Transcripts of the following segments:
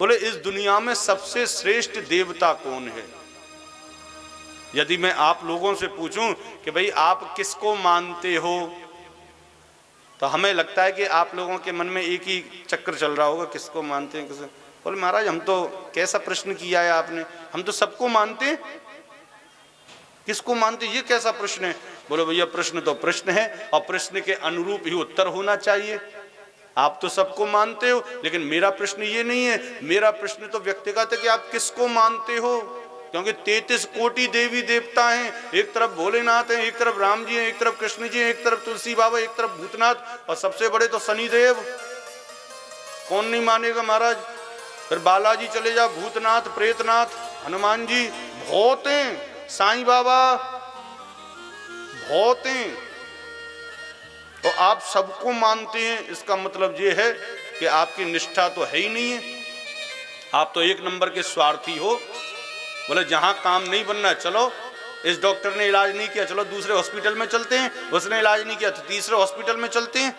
बोले इस दुनिया में सबसे श्रेष्ठ देवता कौन है? यदि मैं आप लोगों से पूछूं कि भाई आप किसको मानते हो, तो हमें लगता है कि आप लोगों के मन में एक ही चक्कर चल रहा होगा, किसको मानते हैं किसे। बोले महाराज हम तो, कैसा प्रश्न किया है आपने, हम तो सबको मानते हैं, किसको मानते, ये कैसा प्रश्न है? बोलो भैया प्रश्न तो प्रश्न है और प्रश्न के अनुरूप ही उत्तर होना चाहिए। आप तो सबको मानते हो, लेकिन मेरा प्रश्न ये नहीं है। मेरा प्रश्न तो व्यक्तिगत है कि आप किसको मानते हो, क्योंकि 33 कोटि देवी देवता हैं। एक तरफ भोलेनाथ हैं, एक तरफ राम जी हैं, एक तरफ कृष्ण जी हैं, एक तरफ तुलसी बाबा, एक तरफ भूतनाथ, और सबसे बड़े तो शनिदेव। कौन नहीं मानेगा महाराज? फिर बालाजी चले जाओ, भूतनाथ, प्रेतनाथ, हनुमान जी, बहुत हैं, साईं बाबा, बहुत हैं। तो आप सबको मानते हैं, इसका मतलब ये है कि आपकी निष्ठा तो है ही नहीं है, आप तो एक नंबर के स्वार्थी हो। बोले जहां काम नहीं बनना, चलो इस डॉक्टर ने इलाज नहीं किया, चलो दूसरे हॉस्पिटल में चलते हैं, उसने इलाज नहीं किया तो तीसरे हॉस्पिटल में चलते हैं।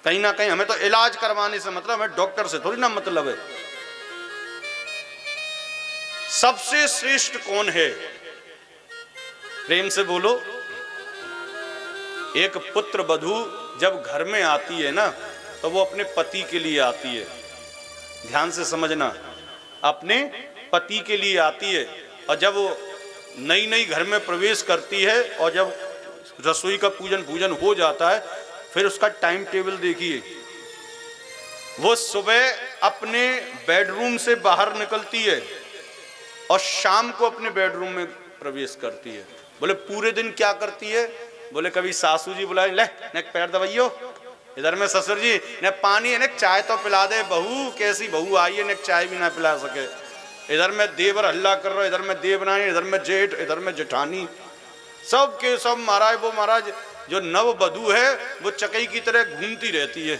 कहीं ना कहीं हमें तो इलाज करवाने से मतलब, हमें डॉक्टर से थोड़ी ना मतलब है। सबसे श्रेष्ठ कौन है? प्रेम से बोलो। एक पुत्र वधू जब घर में आती है ना, तो वो अपने पति के लिए आती है। ध्यान से समझना, अपने पति के लिए आती है। और जब वो नई नई घर में प्रवेश करती है और जब रसोई का पूजन हो जाता है, फिर उसका टाइम टेबल देखिए। वो सुबह अपने बेडरूम से बाहर निकलती है और शाम को अपने बेडरूम में प्रवेश करती है। बोले पूरे दिन क्या करती है? बोले कभी सासू जी बुलाए, ले ने पैर दबाइयो, इधर में ससुर जी ने पानी ने चाय तो पिला दे, बहू कैसी बहू आई है, ने चाय भी ना पिला सके। इधर में देवर हल्ला कर रहा है, इधर में देवरानी, इधर में जेठ, इधर में जेठानी, सब के सब महाराज। वो महाराज जो नव वधू है वो चकई की तरह घूमती रहती है,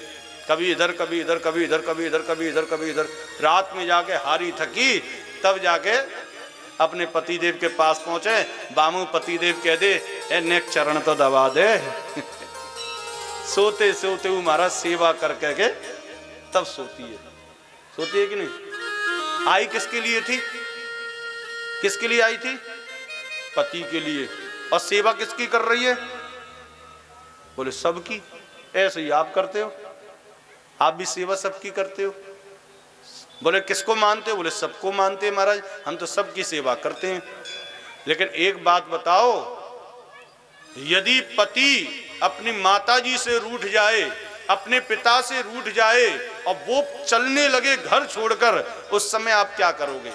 कभी इधर कभी इधर, कभी इधर कभी इधर, कभी इधर कभी इधर। रात में जाके हारी थकी, तब जाके अपने पतिदेव के पास पहुंचे। बामू पतिदेव कह दे, ए नेक चरण तो दबा दे। सोते सोते वो महाराज सेवा कर के तब सोती है कि नहीं? आई किसके लिए थी? किसके लिए आई थी? पति के लिए। और सेवा किसकी कर रही है? बोले सबकी। ऐसे ही आप करते हो, आप भी सेवा सबकी करते हो। बोले किसको मानते हो? बोले सबको मानते हैं महाराज, हम तो सबकी सेवा करते हैं। लेकिन एक बात बताओ, यदि पति अपनी माताजी से रूठ जाए, अपने पिता से रूठ जाए और वो चलने लगे घर छोड़कर, उस समय आप क्या करोगे?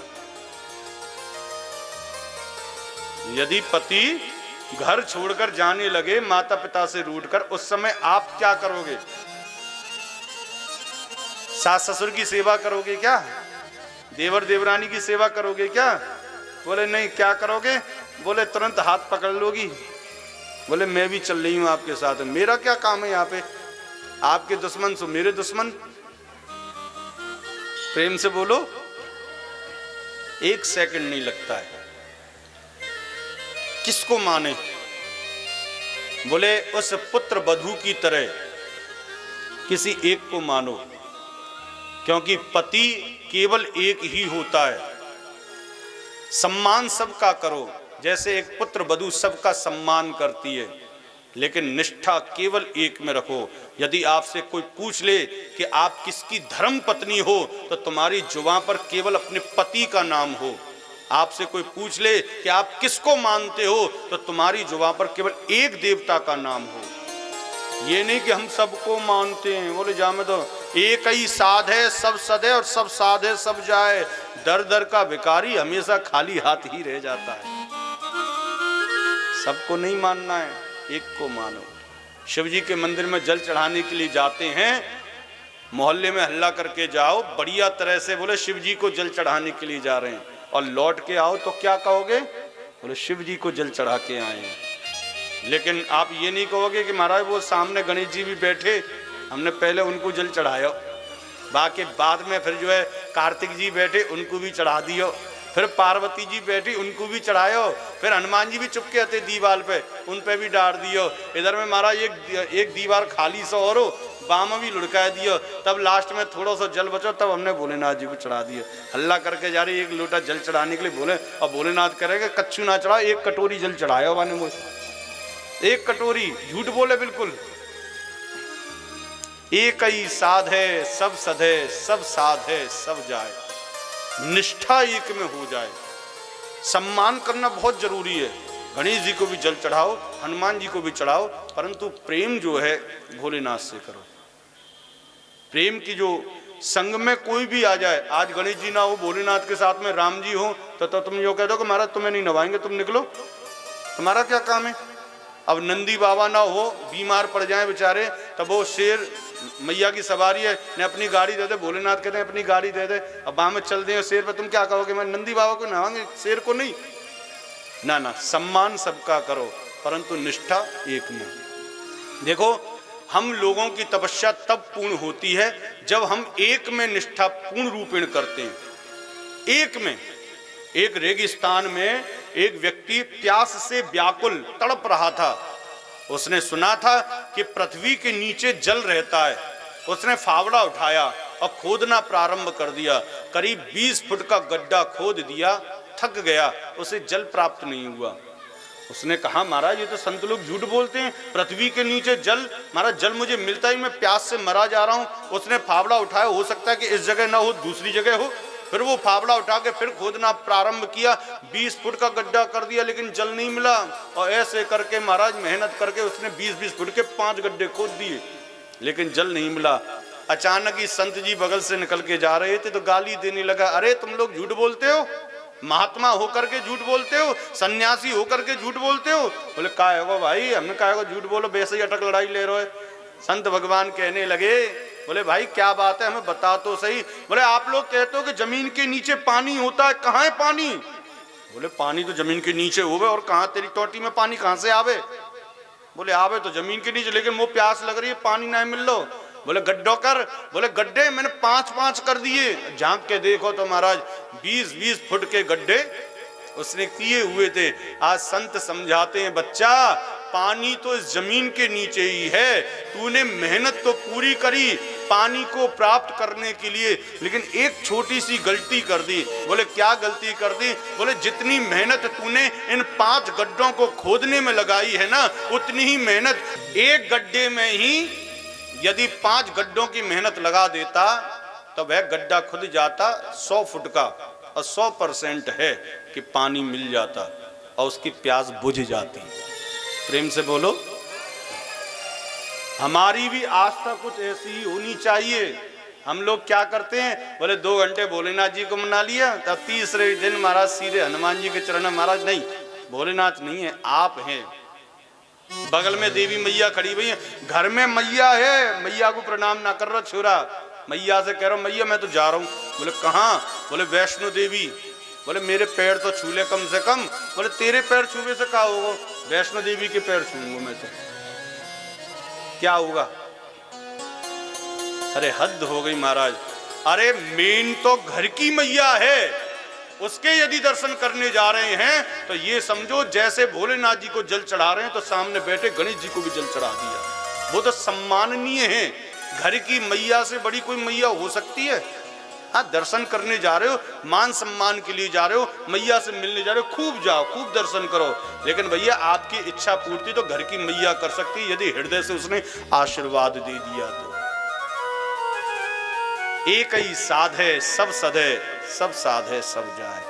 यदि पति घर छोड़कर जाने लगे माता पिता से रूठकर, उस समय आप क्या करोगे? सास ससुर की सेवा करोगे क्या? देवर देवरानी की सेवा करोगे क्या? बोले नहीं। क्या करोगे? बोले तुरंत हाथ पकड़ लोगी। बोले मैं भी चल रही हूं आपके साथ, मेरा क्या काम है यहाँ पे, आपके दुश्मन सो मेरे दुश्मन। प्रेम से बोलो, एक सेकंड नहीं लगता है। किसको माने? बोले उस पुत्र वधू की तरह किसी एक को मानो, क्योंकि पति केवल एक ही होता है। सम्मान सबका करो, जैसे एक पुत्र वधू सबका सम्मान करती है, लेकिन निष्ठा केवल एक में रखो। यदि आपसे कोई पूछ ले कि आप किसकी धर्म पत्नी हो, तो तुम्हारी जुबान पर केवल अपने पति का नाम हो। आपसे कोई पूछ ले कि आप किसको मानते हो, तो तुम्हारी जुबान पर केवल एक देवता का नाम हो। ये नहीं कि हम सबको मानते हैं। बोले जा में तो एक ही साध है, सब सदे और सब साध है सब जाए। दर दर का भिखारी हमेशा खाली हाथ ही रह जाता है। सबको नहीं मानना है, एक को मानो। शिव जी के मंदिर में जल चढ़ाने के लिए जाते हैं, मोहल्ले में हल्ला करके जाओ बढ़िया तरह से, बोले शिव जी को जल चढ़ाने के लिए जा रहे हैं, और लौट के आओ तो क्या कहोगे? बोले शिव जी को जल चढ़ा के आए हैं। लेकिन आप ये नहीं कहोगे कि महाराज वो सामने गणेश जी भी बैठे, हमने पहले उनको जल चढ़ाया, बाकी बाद में फिर जो है कार्तिक जी बैठे उनको भी चढ़ा दियो, फिर पार्वती जी बैठी उनको भी चढ़ायो, फिर हनुमान जी भी चुपके आते दीवार पे, उन पे भी डाल दियो। इधर में महाराज एक दीवार खाली सा और हो, बाम भी लुढ़का दियो, तब लास्ट में थोड़ा सा जल बचो, तब हमने भोलेनाथ जी को चढ़ा दिया। हल्ला करके जा रही, एक लोटा जल चढ़ाने के लिए बोले, और भोलेनाथ करेगा कच्चू ना चढ़ा, एक कटोरी जल चढ़ाया वाने मुझे, एक कटोरी, झूठ बोले बिल्कुल। एक ही साध है सब सधे, सब साध है सब जाए, निष्ठा एक में हो जाए। सम्मान करना बहुत जरूरी है, गणेश जी को भी जल चढ़ाओ, हनुमान जी को भी चढ़ाओ, परंतु प्रेम जो है भोलेनाथ से करो। प्रेम की जो संग में कोई भी आ जाए, आज गणेश जी ना हो, भोलेनाथ के साथ में राम जी हो, तो तुम यो कह दो कि महाराज तुम्हें नहीं नवाएंगे, तुम निकलो, तुम्हारा क्या काम है। अब नंदी बाबा ना हो, बीमार पड़ जाए बेचारे, तब वो शेर मैया की सवारी है, ने अपनी गाड़ी दे दे, भोलेनाथ कहते हैं अपनी गाड़ी दे दे, अब वहां में चल दे शेर पे, तुम क्या कहोगे, मैं नंदी बाबा को नहाएंगे, शेर को नहीं। ना ना, सम्मान सबका करो, परंतु निष्ठा एक में। देखो, हम लोगों की तपस्या तब पूर्ण होती है जब हम एक में निष्ठा पूर्ण रूपेण करते हैं। एक में, एक रेगिस्तान में एक व्यक्ति प्यास से व्याकुल तड़प रहा था। उसने सुना था कि पृथ्वी के नीचे जल रहता है। उसने फावड़ा उठाया और खोदना प्रारंभ कर दिया। करीब 20 फुट का गड्ढा खोद दिया, थक गया, उसे जल प्राप्त नहीं हुआ। उसने कहा, महाराज ये तो संत लोग झूठ बोलते हैं, पृथ्वी के नीचे जल, महाराज जल मुझे मिलता ही, मैं प्यास से मरा जा रहा हूं। उसने फावड़ा उठाया, हो सकता है कि इस जगह ना हो, दूसरी जगह हो। फिर वो फावड़ा उठा के फिर खोदना प्रारंभ किया, 20 फुट का गड्ढा कर दिया, लेकिन जल नहीं मिला। और ऐसे करके महाराज मेहनत करके उसने 20-20 फुट के 5 गड्ढे खोद दिए, लेकिन जल नहीं मिला। अचानक ही संत जी बगल से निकल के जा रहे थे तो गाली देने लगा, अरे तुम लोग झूठ बोलते हो, महात्मा होकर के झूठ बोलते हो, सन्यासी होकर के झूठ बोलते हो। बोले काय होगा भाई, हमने काय होगा झूठ बोलो, वैसे ही अटक लड़ाई ले रहे हो। संत भगवान कहने लगे, बोले भाई क्या बात है, हमें बता तो सही। बोले आप लोग कहते हो कि जमीन के नीचे पानी होता है, कहाँ है पानी। बोले पानी तो जमीन के नीचे होवे, और कहाँ तेरी टोटी में पानी कहाँ से आवे। बोले आवे तो जमीन के नीचे, लेकिन वो प्यास लग रही है, पानी नहीं मिल लो। बोले गड्ढों कर। बोले गड्ढे मैंने 5-5 कर दिए। झांक के देखो तो महाराज 20-20 फुट के गड्ढे उसने किए हुए थे। आज संत समझाते हैं, बच्चा पानी तो इस जमीन के नीचे ही है, तूने मेहनत तो पूरी करी पानी को प्राप्त करने के लिए, लेकिन एक छोटी सी गलती कर दी। बोले क्या गलती कर दी। बोले जितनी मेहनत तूने इन 5 गड्ढों को खोदने में लगाई है ना, उतनी ही मेहनत एक गड्ढे में ही यदि 5 गड्ढों की मेहनत लगा देता तो वह गड्ढा खुद जाता 100 फुट का, और 100% है कि पानी मिल जाता और उसकी प्यास बुझ जाती। प्रेम से बोलो, हमारी भी आस्था कुछ ऐसी ही होनी चाहिए। हम लोग क्या करते हैं, बोले 2 घंटे भोलेनाथ जी को मना लिया, तब तीसरे दिन महाराज सीधे हनुमान जी के चरण। महाराज नहीं, भोलेनाथ नहीं है, आप हैं। बगल में देवी मैया खड़ी हुई है, घर में मैया है, मैया को प्रणाम ना कर रहा छोरा। मैया से कह रहा हूं, मैया मैं तो जा रहा हूं। बोले कहाँ। बोले वैष्णो देवी। बोले मेरे पैर तो छू ले कम से कम। बोले तेरे पैर छूने से क्या होगा, वैष्णो देवी के पैर छूंगा मैं तो, क्या होगा। अरे हद हो गई महाराज। अरे मेन तो घर की मैया है, उसके यदि दर्शन करने जा रहे हैं तो ये समझो जैसे भोलेनाथ जी को जल चढ़ा रहे हैं तो सामने बैठे गणेश जी को भी जल चढ़ा दिया। वो तो सम्माननीय है। घर की मैया से बड़ी कोई मैया हो सकती है। हाँ, दर्शन करने जा रहे हो, मान सम्मान के लिए जा रहे हो, मैया से मिलने जा रहे हो, खूब जाओ, खूब दर्शन करो, लेकिन भैया आपकी इच्छा पूर्ति तो घर की मैया कर सकती है, यदि हृदय से उसने आशीर्वाद दे दिया तो। एक ही साध है सब सधे, सब साध है सब जाए।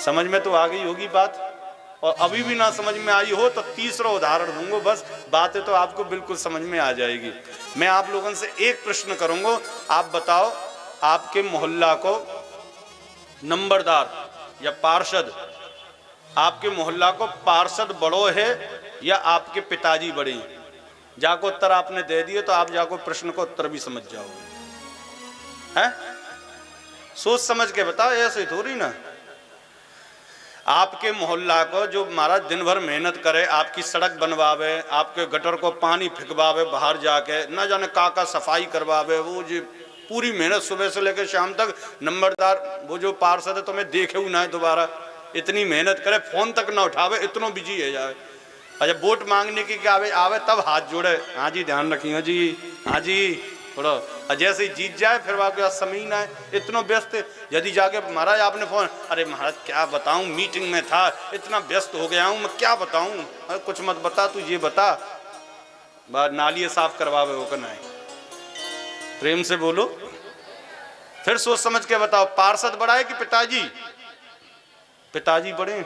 समझ में तो आ गई होगी बात। और अभी भी ना समझ में आई हो तो तीसरा उदाहरण दूंगा, बस बातें तो आपको बिल्कुल समझ में आ जाएगी। मैं आप लोगों से एक प्रश्न करूंगा, आप बताओ, आपके मोहल्ला को नंबरदार या पार्षद, आपके मोहल्ला को पार्षद बड़ो है या आपके पिताजी बड़े हैं? जाको उत्तर आपने दे दिए तो आप जाको प्रश्न को उत्तर भी समझ जाओगे। हैं? सोच समझ के बताओ, ऐसे थोड़ी ना। आपके मोहल्ला को जो महाराज दिन भर मेहनत करे, आपकी सड़क बनवावे, आपके गटर को पानी फिकवावे, बाहर जाके ना जाने का सफाई करवावे, वो जो पूरी मेहनत सुबह से लेकर शाम तक, नंबरदार वो जो पार्षद है तुम्हें देखे ना है दोबारा, इतनी मेहनत करे, फोन तक ना उठावे, इतना बिजी है जाए, और जब वोट मांगने की आवे आवे तब हाथ जोड़े, हाँ जी ध्यान रखिए जी, हाँ जी थोड़ा। और जैसे ही जीत जाए फिर आपके पास समय ना है, इतना व्यस्त। यदि जाके महाराज आपने फोन, अरे महाराज क्या बताऊं, मीटिंग में था, इतना व्यस्त हो गया हूं, मैं क्या बताऊं। अरे कुछ मत बता, तू ये बता, बात नालिए साफ करवावे हो कर नहीं। प्रेम से बोलो, फिर सोच समझ के बताओ, पार्षद बड़ा है कि पिताजी? पिताजी बड़े।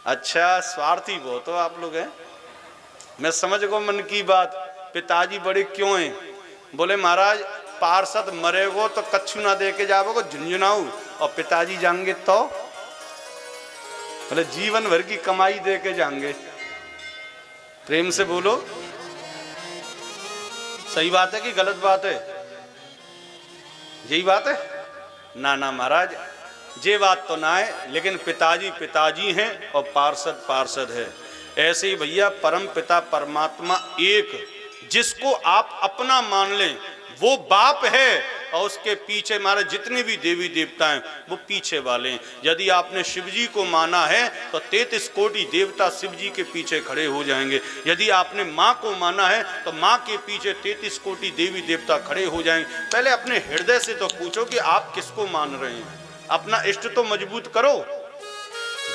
अच्छा, स्वार्थी बहुत हो आप लोग हैं। मैं समझ गो मन की बात। पिताजी बड़े क्यों हैं? बोले महाराज पार्षद मरेगो तो कच्छु ना दे के जाओगे झुंझुनाऊ, और पिताजी जाएंगे तो बोले जीवन भर की कमाई दे के जाएंगे। प्रेम से बोलो, सही बात है कि गलत बात है? यही बात है ना? ना महाराज, ये बात तो ना है, लेकिन पिताजी पिताजी हैं और पार्षद पार्षद है। ऐसे ही भैया परम पिता परमात्मा एक, जिसको आप अपना मान लें वो बाप है, और उसके पीछे हमारे जितने भी देवी देवता हैं वो पीछे वाले हैं। यदि आपने शिव जी को माना है तो 33 कोटि देवता शिव जी के पीछे खड़े हो जाएंगे। यदि आपने माँ को माना है तो माँ के पीछे 33 कोटि देवी देवता खड़े हो जाएंगे। पहले अपने हृदय से तो पूछो कि आप किसको मान रहे हैं। अपना इष्ट तो मजबूत करो।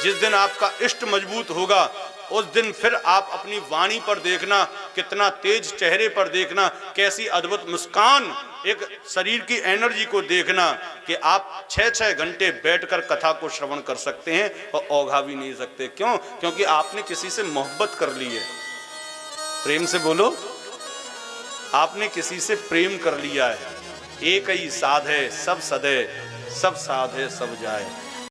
जिस दिन आपका इष्ट मजबूत होगा उस दिन फिर आप अपनी वाणी पर देखना, कितना तेज चेहरे पर देखना, कैसी अद्भुत मुस्कान, एक शरीर की एनर्जी को देखना कि आप 6-6 घंटे बैठकर कथा को श्रवण कर सकते हैं और औघा भी नहीं सकते। क्यों? क्योंकि आपने किसी से मोहब्बत कर ली है। प्रेम से बोलो, आपने किसी से प्रेम कर लिया है। एक ही साध है सब सदे, सब साध है सब जाए।